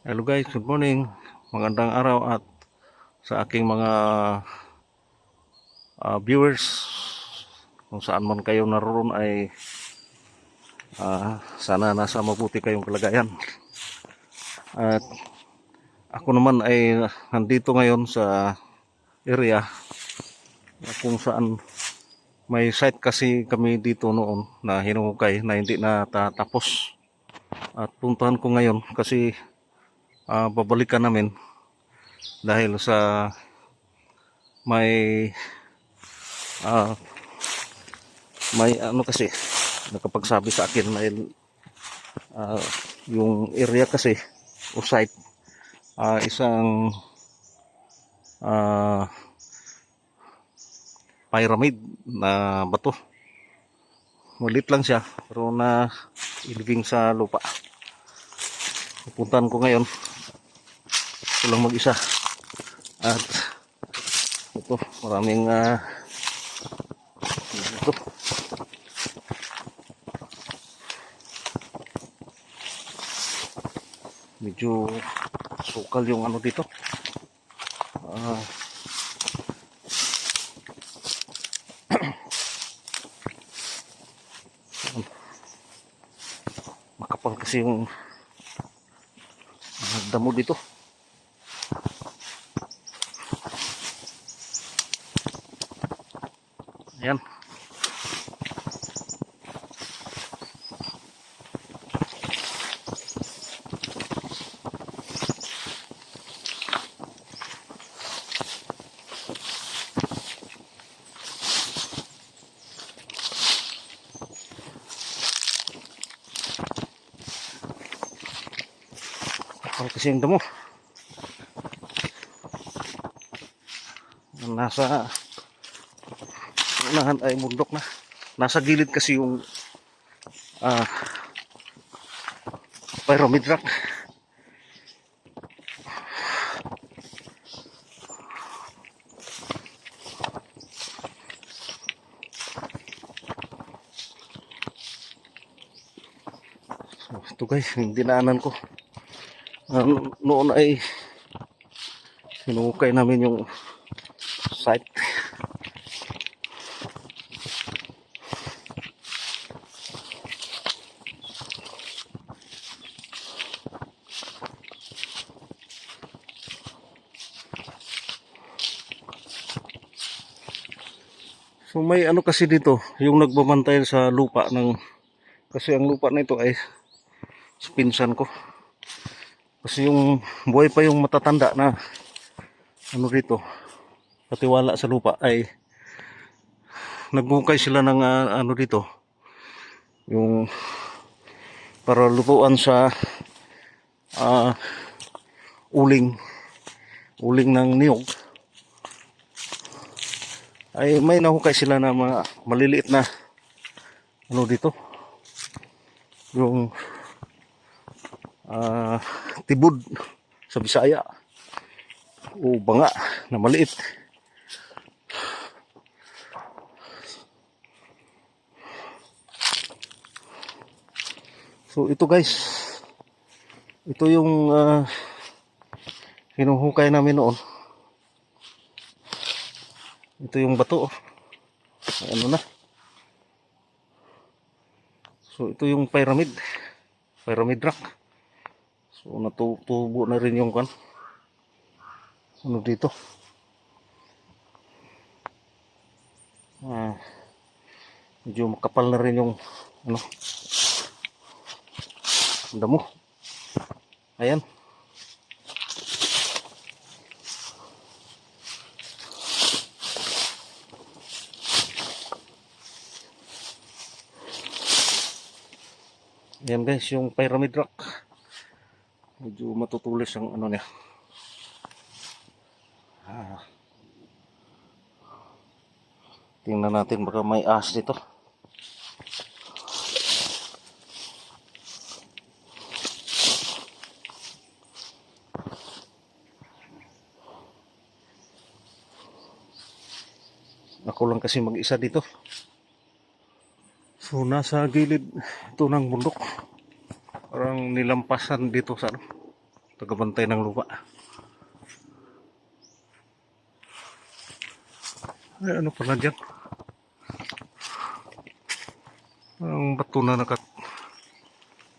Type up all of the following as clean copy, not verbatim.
Hello guys, good morning. Magandang araw at sa aking mga viewers kung saan man kayo naroon ay sana nasa mabuti kayong kalagayan. At ako naman ay nandito ngayon sa area kung saan may site kasi kami dito noon na hinuhukay na hindi natatapos. At puntahan ko ngayon kasi babalikan namin dahil sa may ano kasi nakapagsabi sa akin na yung area kasi o site isang pyramid na bato. Maliit lang siya pero na ilibing sa lupa. Pupuntahan ko ngayon. Ito lang mag-isa. At ito maraming ito. Medyo sukal yung ano dito. Makapal kasi yung damo dito. Ayan. Kapal kasi yung damo. Nasa unahan ay bundok na. Nasa gilid kasi yung pyramid rock. So, ito guys, yung dinaanan ko. Noon ay hinukay namin yung site. So may ano kasi dito, yung nagbabantay sa lupa kasi ang lupa na ito ay pinsan ko. Kasi yung buhay pa yung matatanda na ano dito, patiwala sa lupa ay nagbukay sila ng ano dito, yung para lutuan sa uling ng niyog. Ay may nahukay sila na mga maliliit na ano dito, yung tibod sa Bisaya o banga na maliit. So ito guys, ito yung hinuhukay namin noon. Ito yung bato, ano na. So ito yung pyramid rock. So natutubo na rin yung ano dito. Medyo makapal na rin yung ano damo. Ayan. Ayan guys, yung pyramid rock. Medyo matutulis ang ano niya. Tingnan natin baka may ahas dito. Ako lang kasi mag-isa dito. So nasa gilid ito ng bundok. Parang nilampasan dito sa ano. tagabantay ng lupa. Ay, ano pala dyan? Ang bato na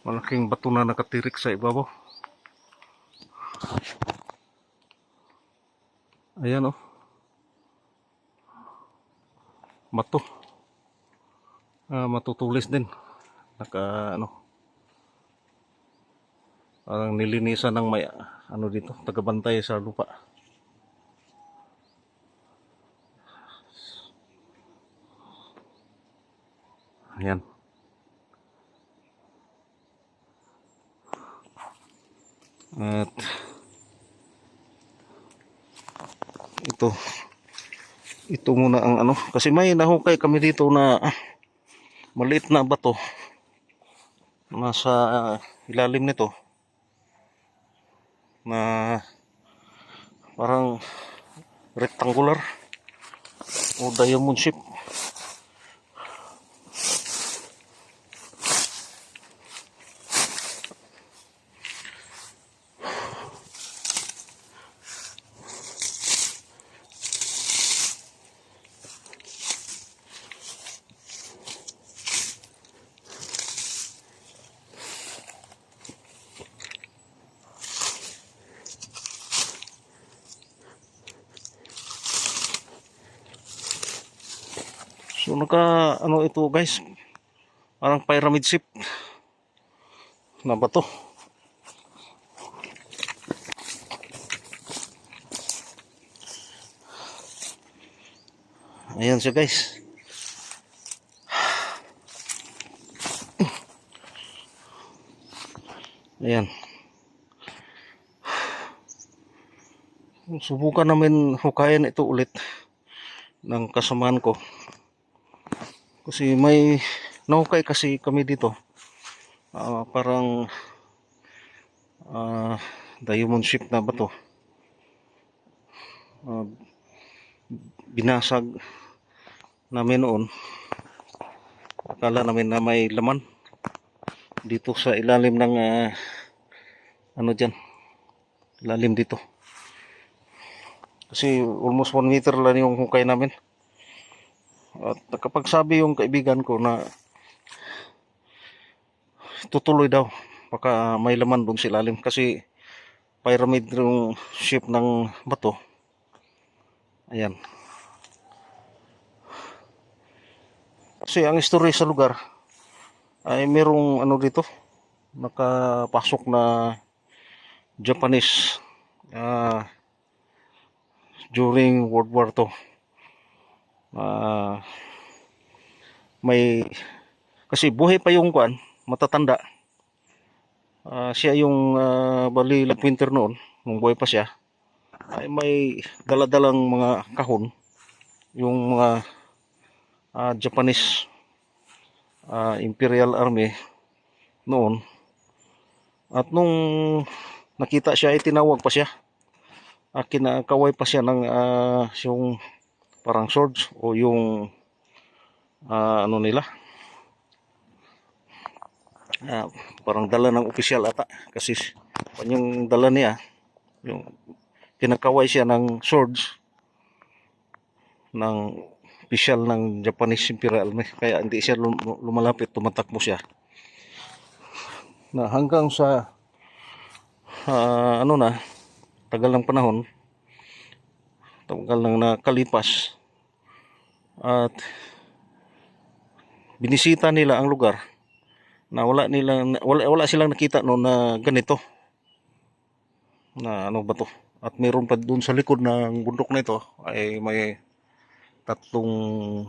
malaking bato na nakatirik sa ibabaw. Ayan oh. Bato. Matutulis din. Parang nilinisan ng may dito, tagabantay sa lupa. Ayan. At ito muna ang kasi may nahukay kami dito na maliit na bato nasa ilalim nito na parang rectangular o diamond shape. So ito guys, parang pyramid shape na bato. Ayan siya guys. Ayan. Subukan namin hukayan ito ulit ng kasamaan ko. Kasi may nahukay kasi kami dito. Parang diamond shape na bato. Binasag namin noon. Akala namin na may laman dito sa ilalim ng ilalim dito. Kasi almost 1 meter lang yung hukay namin. At nakapagsabi yung kaibigan ko na tutuloy daw, baka may laman doon sa ilalim kasi pyramid yung shape ng bato. Ayan. Kasi ang history sa lugar ay merong dito, nakapasok na Japanese during World War II. Kasi buhay pa yung matatanda. Siya yung bali winter noon, nung buhay pa siya, ay may daladalang mga kahon, yung mga Japanese Imperial Army noon. At nung nakita siya, ay tinawag pa siya. Kinakaway pa siya ng yung parang swords o yung nila. Parang dala ng opisyal ata. Kasi yung dala niya, yung kinakaway siya ng swords ng opisyal ng Japanese Imperial Army. Kaya hindi siya lumalapit, tumatakbo siya. Na hanggang sa tagal ng panahon, tagal nang nakalipas, at binisita nila ang lugar na wala silang nakita noon na ganito na ba to. At meron pa doon sa likod ng bundok na ito ay may tatlong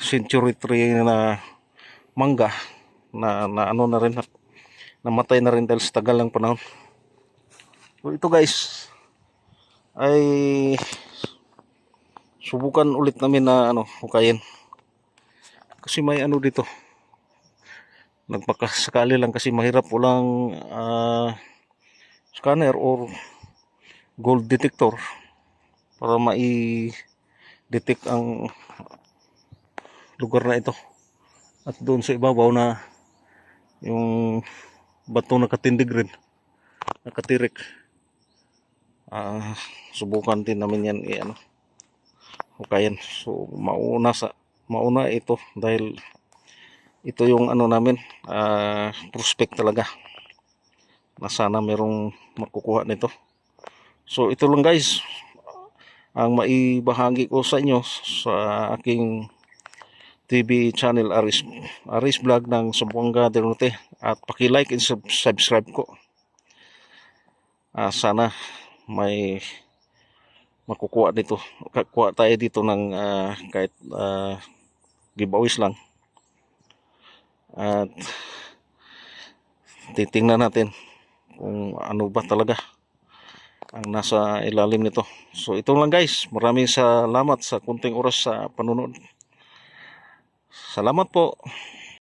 century tree na mangga na na rin, namatay na rin dahil sa tagal ng panahon. So ito guys ay subukan ulit namin na hukayin. Kasi may dito. Nagpakasakali lang kasi mahirap, walang scanner or gold detector para mai-detect ang lugar na ito. At doon sa ibabaw na yung bato na katindig rin. nakatirik. Subukan din namin yan hukayan. So mauna ito dahil ito yung namin, prospect talaga na sana merong makukuha nito. So ito lang guys ang maibahagi ko sa inyo sa aking TV channel Aris Vlog ng Zamboanga del Norte, at paki-like and subscribe ko. Sana may makukuha dito. Kuha tayo dito ng kahit giveaways lang. At titingnan natin kung ano ba talaga ang nasa ilalim nito. So ito lang guys. Maraming salamat sa kunting oras sa panonood. Salamat po.